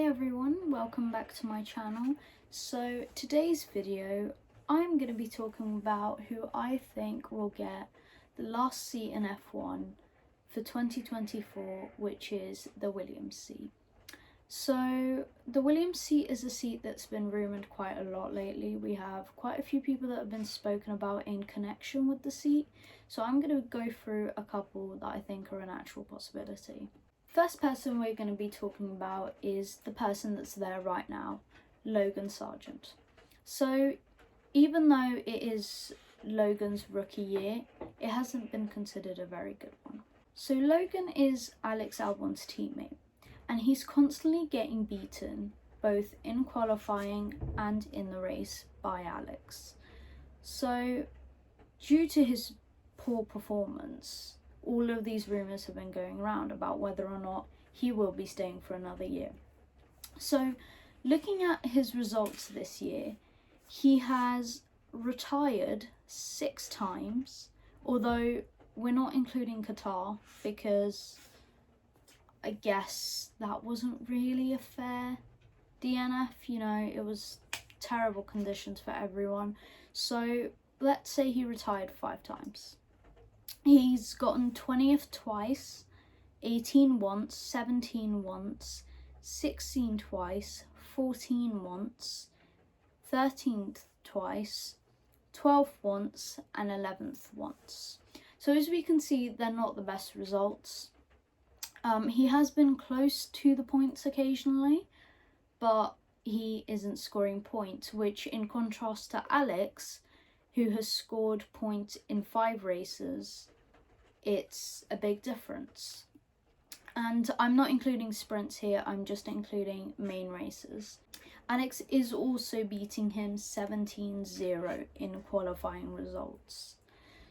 everyone, welcome back to my channel. So today's video I'm going to be talking about who I think will get the last seat in F1 for 2024, which is the Williams seat. So the Williams seat is a seat that's been rumoured quite a lot lately. We have quite a few people that have been spoken about in connection with the seat, so I'm going to go through a couple that I think are an actual possibility. First person we're going to be talking about is the person that's there right now, Logan Sargeant. So even though it is Logan's rookie year, it hasn't been considered a very good one. So Logan is Alex Albon's teammate, and he's constantly getting beaten both in qualifying and in the race by Alex. So due to his poor performance, all of these rumours have been going around about whether or not he will be staying for another year. So looking at his results this year, he has retired 6 times, although we're not including Qatar because I guess that wasn't really a fair DNF, it was terrible conditions for everyone. So let's say he retired 5 times. He's gotten 20th twice, 18 once, 17 once, 16 twice, 14 once, 13th twice, 12th once, and 11th once. So as we can see, they're not the best results. He has been close to the points occasionally, but he isn't scoring points, which in contrast to Alex, who has scored points in 5 races, it's a big difference. And I'm not including sprints here, I'm just including main races. Alex is also beating him 17-0 in qualifying results.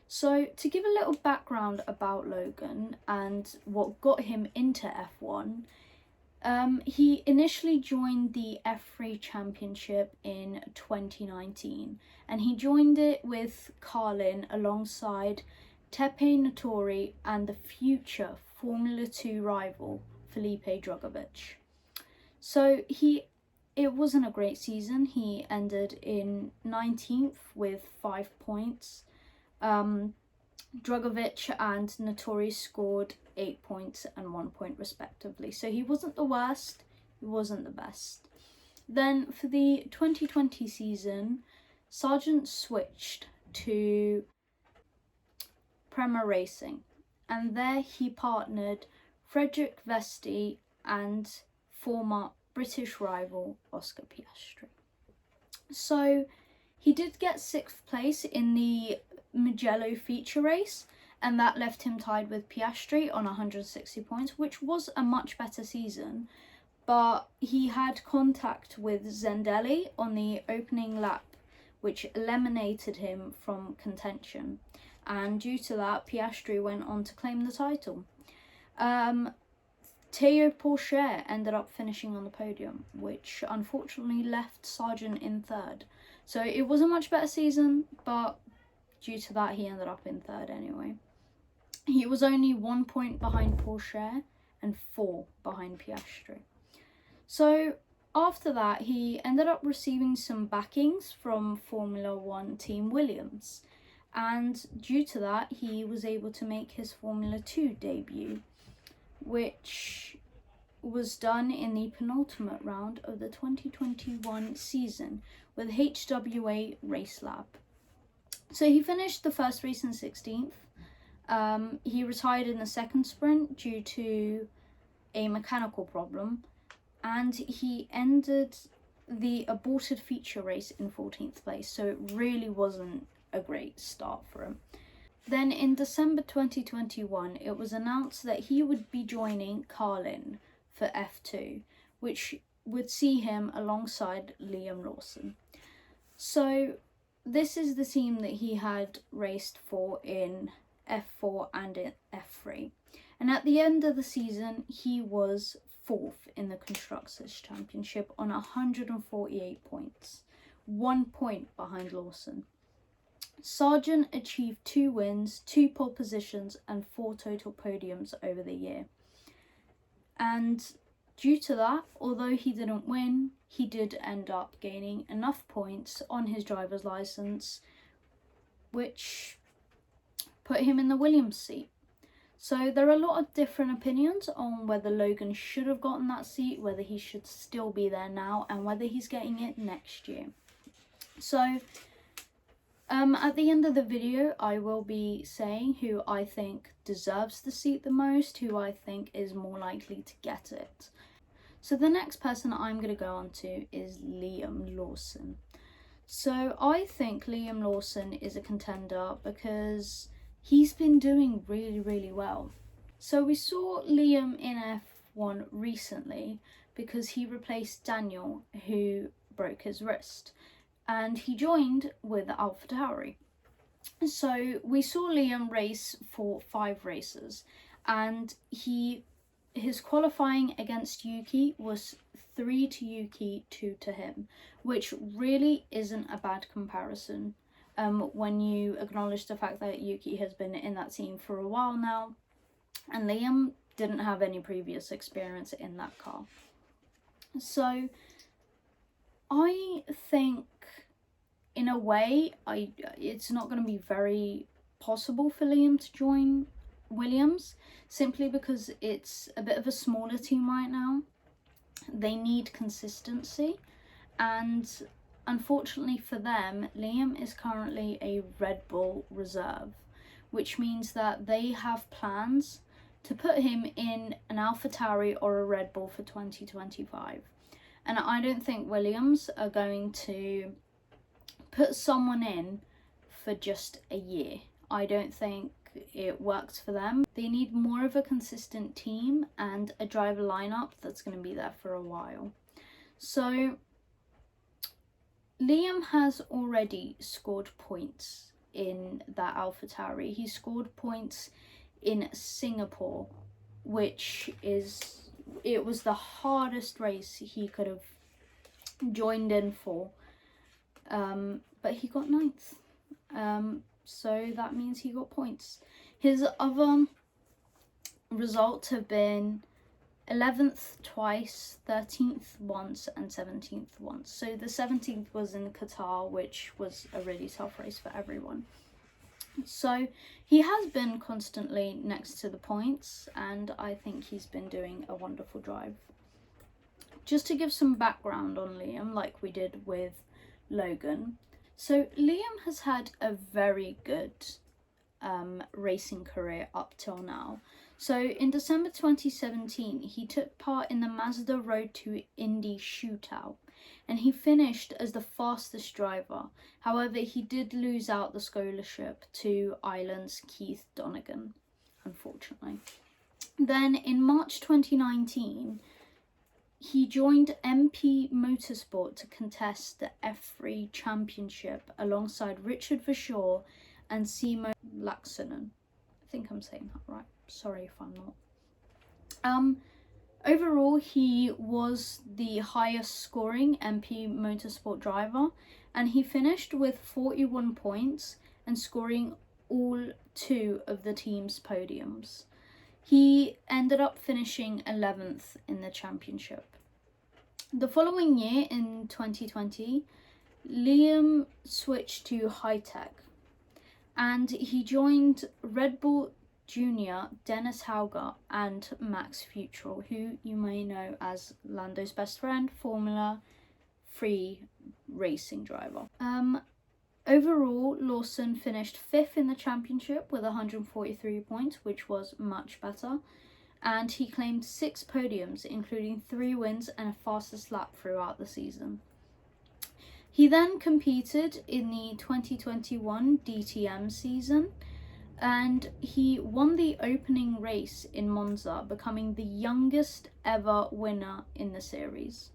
So to give a little background about Logan and what got him into F1, he initially joined the F3 Championship in 2019, and he joined it with Carlin alongside Tepe Notori and the future Formula 2 rival Felipe Drugovich. So it wasn't a great season. He ended in 19th with 5 points. Drugovich and Notori scored 8 points and 1 point respectively. So he wasn't the worst, he wasn't the best. Then for the 2020 season, Sargeant switched to Prema Racing, and there he partnered Frederik Vesti and former British rival Oscar Piastri. So he did get 6th place in the Mugello feature race, and that left him tied with Piastri on 160 points, which was a much better season. But he had contact with Zendelli on the opening lap, which eliminated him from contention. And due to that, Piastri went on to claim the title. Théo Pourchaire ended up finishing on the podium, which unfortunately left Sargeant in 3rd. So it was a much better season, but due to that, he ended up in 3rd anyway. He was only 1 point behind Pourchaire and 4 behind Piastri. So after that, he ended up receiving some backings from Formula 1 team Williams. And due to that, he was able to make his Formula 2 debut, which was done in the penultimate round of the 2021 season with HWA Race Lab. So he finished the first race in 16th. He retired in the second sprint due to a mechanical problem, and he ended the aborted feature race in 14th place, so it really wasn't a great start for him. Then in December 2021, it was announced that he would be joining Carlin for F2, which would see him alongside Liam Lawson. So this is the team that he had raced for in F4 and in F3. And at the end of the season, he was 4th in the Constructors' Championship on 148 points, 1 point behind Lawson. Sargeant achieved 2 wins, 2 pole positions and 4 total podiums over the year. And Due to that, although he didn't win, he did end up gaining enough points on his driver's license, which put him in the Williams seat. So there are a lot of different opinions on whether Logan should have gotten that seat, whether he should still be there now, and whether he's getting it next year. So at the end of the video, I will be saying who I think deserves the seat the most, who I think is more likely to get it. So the next person I'm going to go on to is Liam Lawson. So I think Liam Lawson is a contender because he's been doing really, really well. So we saw Liam in F1 recently because he replaced Daniel, who broke his wrist, and he joined with AlphaTauri. So we saw Liam race for 5 races, and his qualifying against Yuki was 3 to Yuki, 2 to him, which really isn't a bad comparison when you acknowledge the fact that Yuki has been in that team for a while now, and Liam didn't have any previous experience in that car. So I think, in a way, it's not going to be very possible for Liam to join Williams, simply because it's a bit of a smaller team right now. They need consistency, and unfortunately for them, Liam is currently a Red Bull reserve, which means that they have plans to put him in an AlphaTauri or a Red Bull for 2025. And I don't think Williams are going to put someone in for just a year. I don't think it works for them. They need more of a consistent team and a driver lineup that's going to be there for a while. So Liam has already scored points in that AlphaTauri. He scored points in Singapore, which was the hardest race he could have joined in for. But he got 9th. So that means he got points. His other results have been 11th twice, 13th once, and 17th once. So the 17th was in Qatar, which was a really tough race for everyone. So he has been constantly next to the points, and I think he's been doing a wonderful drive. Just to give some background on Liam, like we did with Logan. So Liam has had a very good racing career up till now. So in December 2017, he took part in the Mazda Road to Indy shootout, and he finished as the fastest driver. However, he did lose out the scholarship to Ireland's Keith Donegan, unfortunately. Then in March 2019, he joined MP Motorsport to contest the F3 Championship alongside Richard Verschoor and Simo Laaksonen. I think I'm saying that right. Sorry if I'm not. Overall, he was the highest scoring MP Motorsport driver, and he finished with 41 points and scoring all 2 of the team's podiums. He ended up finishing 11th in the championship. The following year, in 2020, Liam switched to Hi-Tech, and he joined Red Bull Junior, Dennis Hauger, and Max Futrell, who you may know as Lando's best friend, Formula 3 racing driver. Overall, Lawson finished 5th in the championship with 143 points, which was much better, and he claimed 6 podiums, including 3 wins and a fastest lap throughout the season. He then competed in the 2021 DTM season, and he won the opening race in Monza, becoming the youngest ever winner in the series.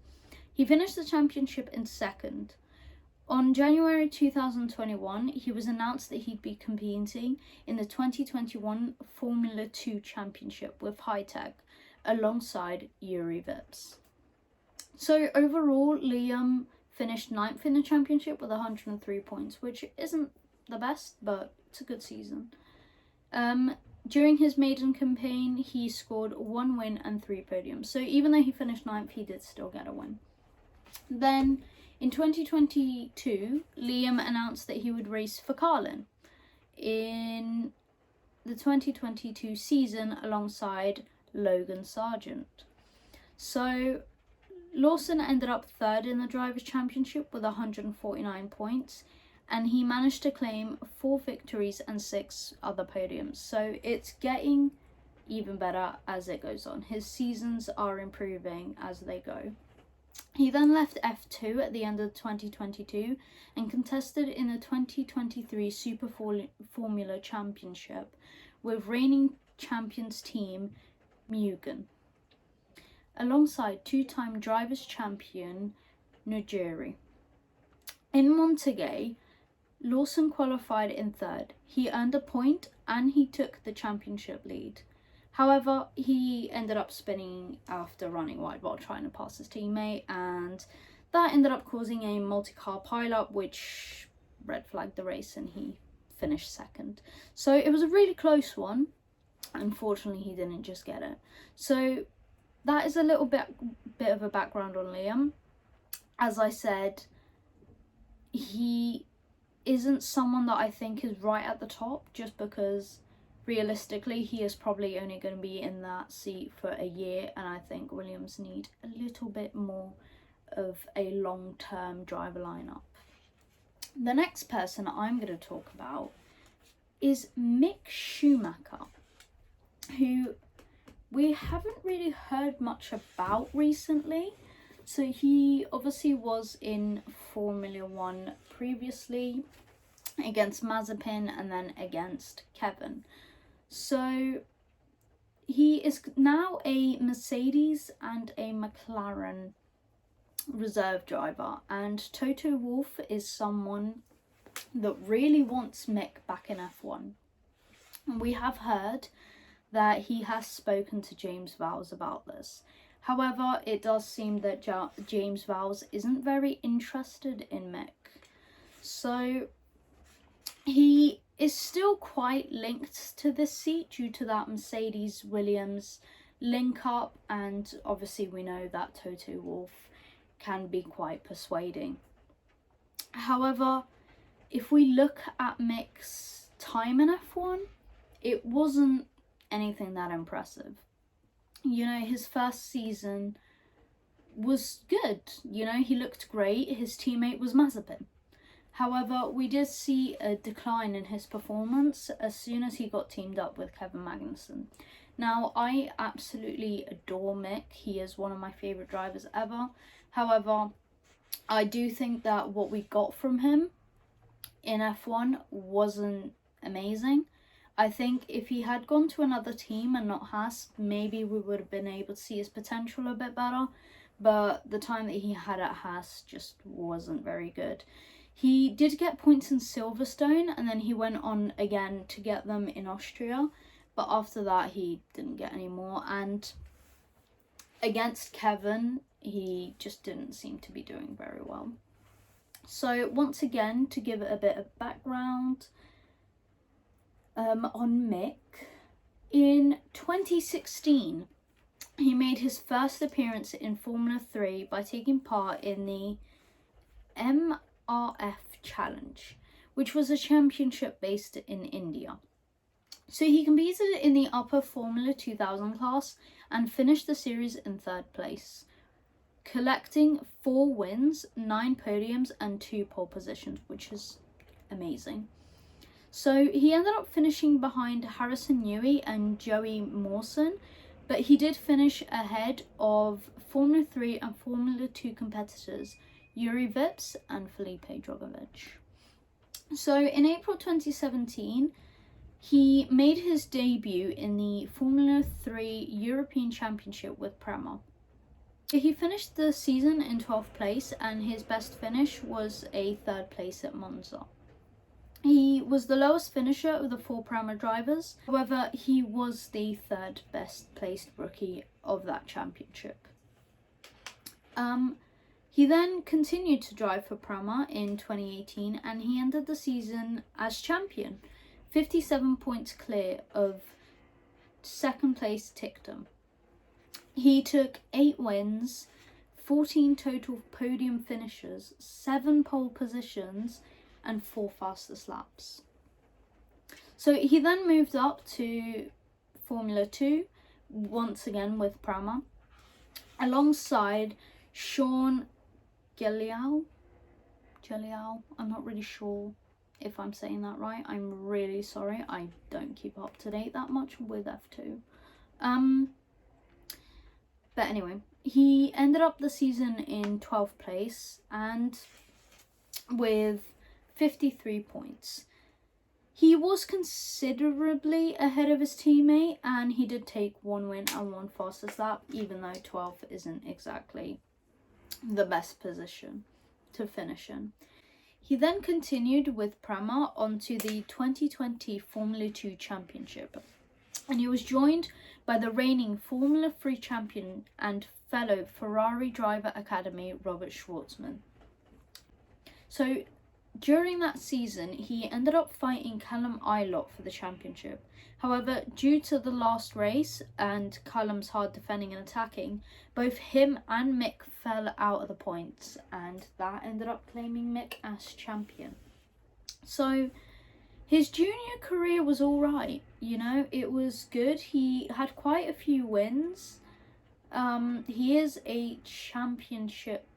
He finished the championship in 2nd. On January 2021, he was announced that he'd be competing in the 2021 Formula 2 Championship with Hi-Tech alongside Juri Vips. So overall, Liam finished 9th in the championship with 103 points, which isn't the best, but it's a good season. during his maiden campaign, he scored 1 win and 3 podiums. So even though he finished 9th, he did still get a win. Then in 2022, Liam announced that he would race for Carlin in the 2022 season alongside Logan Sargent. So Lawson ended up 3rd in the Drivers' Championship with 149 points, and he managed to claim 4 victories and 6 other podiums. So it's getting even better as it goes on. His seasons are improving as they go. He then left F2 at the end of 2022 and contested in the 2023 Super Formula Championship with reigning champions team Mugen, alongside 2-time drivers' champion Nuguri. In Montegay, Lawson qualified in 3rd. He earned a point and he took the championship lead. However, he ended up spinning after running wide while trying to pass his teammate, and that ended up causing a multi-car pileup, which red flagged the race, and he finished 2nd. So it was a really close one. Unfortunately, he didn't just get it. So that is a little bit of a background on Liam. As I said, he isn't someone that I think is right at the top, just because realistically he is probably only going to be in that seat for a year, and I think Williams need a little bit more of a long-term driver lineup. The next person I'm going to talk about is Mick Schumacher, who we haven't really heard much about recently. So he obviously was in Formula 1 previously against Mazepin and then against Kevin. So he is now a Mercedes and a McLaren reserve driver, and Toto Wolff is someone that really wants Mick back in F1. And we have heard that he has spoken to James Vowles about this. However, it does seem that James Vowles isn't very interested in Mick. So he is still quite linked to this seat due to that Mercedes-Williams link up, and obviously we know that Toto Wolff can be quite persuading. However, if we look at Mick's time in F1, it wasn't anything that impressive. You know, his first season was good. You know, he looked great. His teammate was Mazepin. However, we did see a decline in his performance as soon as he got teamed up with Kevin Magnussen. Now, I absolutely adore Mick. He is one of my favourite drivers ever. However, I do think that what we got from him in F1 wasn't amazing. I think if he had gone to another team and not Haas, maybe we would have been able to see his potential a bit better. But the time that he had at Haas just wasn't very good. He did get points in Silverstone, and then he went on again to get them in Austria. But after that, he didn't get any more. And against Kevin, he just didn't seem to be doing very well. So once again, to give it a bit of background on Mick, in 2016, he made his first appearance in Formula 3 by taking part in the MRF Challenge, which was a championship based in India. So he competed in the upper Formula 2000 class and finished the series in 3rd place, collecting 4 wins, 9 podiums and 2 pole positions, which is amazing. So he ended up finishing behind Harrison Newey and Joey Mawson, but he did finish ahead of Formula 3 and Formula 2 competitors Yuri Vips and Felipe Drogovic. So in April 2017, he made his debut in the Formula 3 European Championship with Prema. He finished the season in 12th place, and his best finish was a 3rd place at Monza. He was the lowest finisher of the 4 Prema drivers. However, he was the 3rd best placed rookie of that championship. He then continued to drive for Prema in 2018, and he ended the season as champion, 57 points clear of second place ticked him. He took 8 wins, 14 total podium finishes, 7 pole positions, and 4 fastest laps. So he then moved up to Formula 2, once again with Prema, alongside Sean Gilliau. I'm not really sure if I'm saying that right. I'm really sorry. I don't keep up to date that much with F2. But anyway, he ended up the season in 12th place and with 53 points. He was considerably ahead of his teammate, and he did take 1 win and 1 fastest lap, even though 12th isn't exactly the best position to finish in. He then continued with Prema onto the 2020 Formula 2 Championship, and he was joined by the reigning Formula 3 champion and fellow Ferrari Driver Academy, Robert Schwartzman. So during that season, he ended up fighting Callum Ilott for the championship. However, due to the last race and Callum's hard defending and attacking, both him and Mick fell out of the points, and that ended up claiming Mick as champion. So his junior career was alright, you know, it was good. He had quite a few wins. He is a championship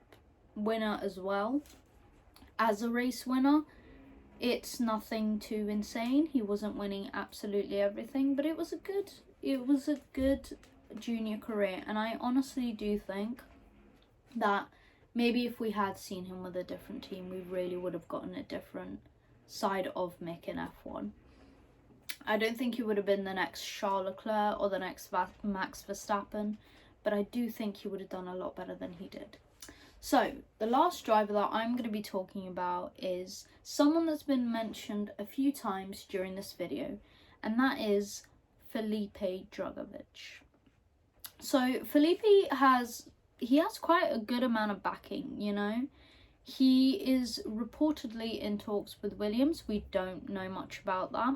winner as well. As a race winner, it's nothing too insane. He wasn't winning absolutely everything, but it was a good junior career, and I honestly do think that maybe if we had seen him with a different team, we really would have gotten a different side of Mick in F1. I don't think he would have been the next Charles Leclerc or the next Max Verstappen, but I do think he would have done a lot better than he did. So, the last driver that I'm going to be talking about is someone that's been mentioned a few times during this video, and that is Felipe Drugovich. So, Felipe has quite a good amount of backing, you know. He is reportedly in talks with Williams. We don't know much about that,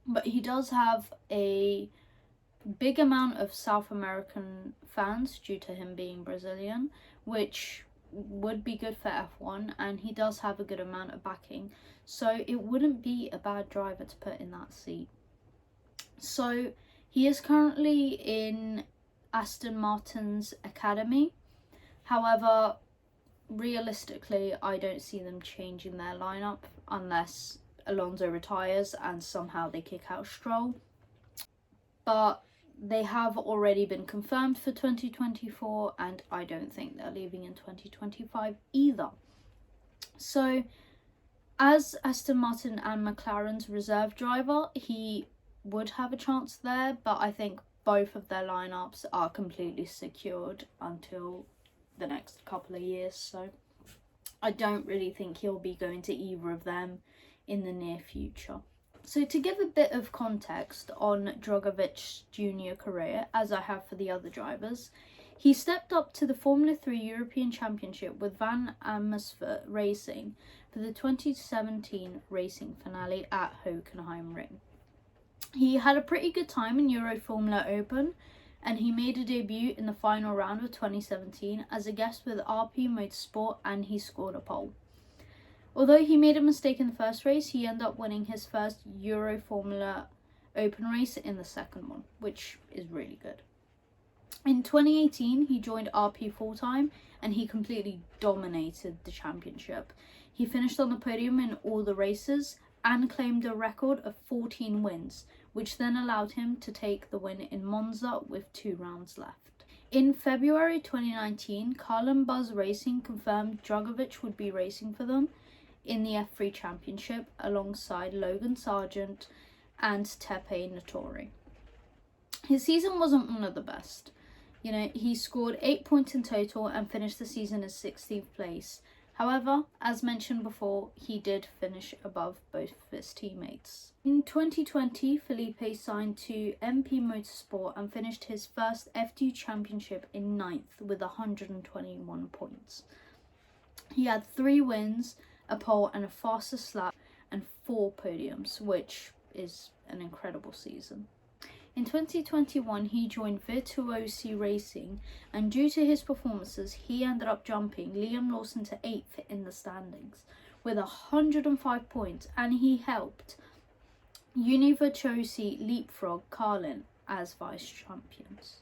but he does have a big amount of South American fans due to him being Brazilian, which would be good for F1, and he does have a good amount of backing, so it wouldn't be a bad driver to put in that seat. So he is currently in Aston Martin's academy. However, realistically, I don't see them changing their lineup unless Alonso retires and somehow they kick out Stroll. But they have already been confirmed for 2024, and I don't think they're leaving in 2025 either. So, as Aston Martin and McLaren's reserve driver, he would have a chance there, but I think both of their lineups are completely secured until the next couple of years, so I don't really think he'll be going to either of them in the near future. So to give a bit of context on Drugovich's junior career, as I have for the other drivers, he stepped up to the Formula 3 European Championship with Van Amersfoort Racing for the 2017 racing finale at Hockenheimring. He had a pretty good time in Euro Formula Open, and he made a debut in the final round of 2017 as a guest with RP Motorsport, and he scored a pole. Although he made a mistake in the first race, he ended up winning his first Euro Formula Open race in the second one, which is really good. In 2018, he joined RP full-time, and he completely dominated the championship. He finished on the podium in all the races and claimed a record of 14 wins, which then allowed him to take the win in Monza with 2 rounds left. In February 2019, Carlin Buzz Racing confirmed Drugovich would be racing for them in the F3 Championship alongside Logan Sargent and Tepe Nattori. His season wasn't one of the best. You know, he scored 8 points in total and finished the season in 16th place. However, as mentioned before, he did finish above both of his teammates. In 2020, Felipe signed to MP Motorsport and finished his first F2 Championship in 9th with 121 points. He had 3 wins, a pole and a fastest lap, and 4 podiums, which is an incredible season. In 2021, he joined Virtuosi Racing, and due to his performances, he ended up jumping Liam Lawson to 8th in the standings with 105 points, and he helped Virtuosi leapfrog Carlin as vice champions.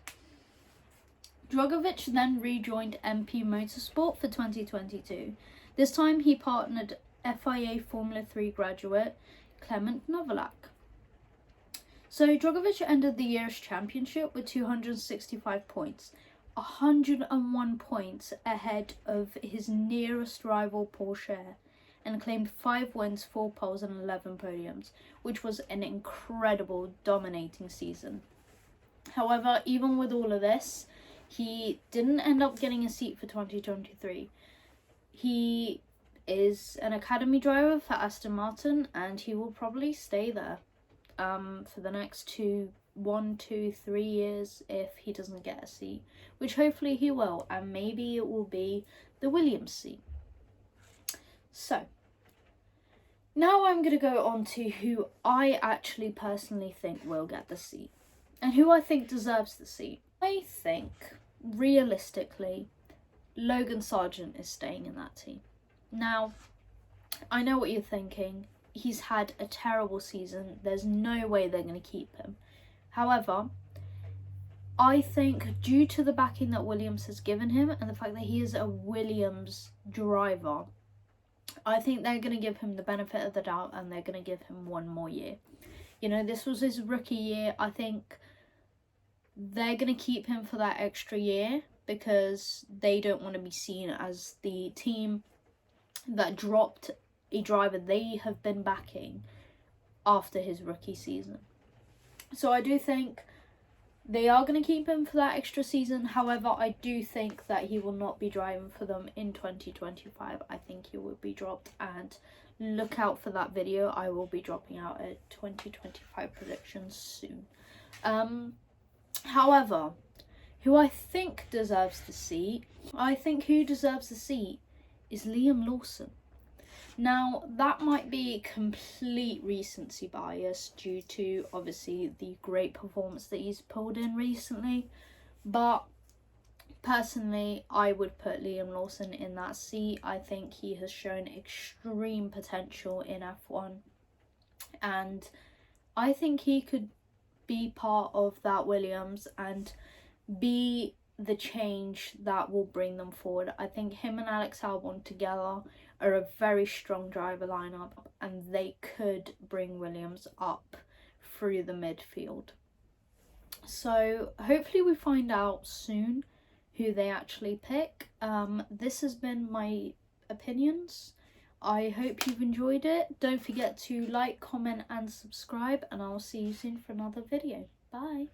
Drugovich then rejoined MP Motorsport for 2022. This time he partnered FIA Formula 3 graduate Clement Novalak. So Drugovich ended the year's championship with 265 points, 101 points ahead of his nearest rival Porsche, and claimed 5 wins, 4 poles and 11 podiums, which was an incredible, dominating season. However, even with all of this, he didn't end up getting a seat for 2023. He is an academy driver for Aston Martin, and he will probably stay there for the next 1, 2, 3 years if he doesn't get a seat, which hopefully he will, and maybe it will be the Williams seat. So, now I'm going to go on to who I actually personally think will get the seat, and who I think deserves the seat. I think, realistically, Logan Sargent is staying in that team. Now, I know what you're thinking. He's had a terrible season. There's no way they're going to keep him. However, I think due to the backing that Williams has given him and the fact that he is a Williams driver, I think they're going to give him the benefit of the doubt and they're going to give him 1 more year. You know, this was his rookie year. I think they're going to keep him for that extra year because they don't want to be seen as the team that dropped a driver they have been backing after his rookie season. So I do think they are going to keep him for that extra season. However, I do think that he will not be driving for them in 2025. I think he will be dropped, and look out for that video. I will be dropping out a 2025 predictions soon. However, who I think deserves the seat, is Liam Lawson. Now, that might be complete recency bias due to, obviously, the great performance that he's pulled in recently. But, personally, I would put Liam Lawson in that seat. I think he has shown extreme potential in F1. And I think he could be part of that Williams and be the change that will bring them forward. I think him and Alex Albon together are a very strong driver lineup, and they could bring Williams up through the midfield. So hopefully we find out soon who they actually pick. This has been my opinions. I hope you've enjoyed it. Don't forget to like, comment and subscribe, and I'll see you soon for another video. Bye.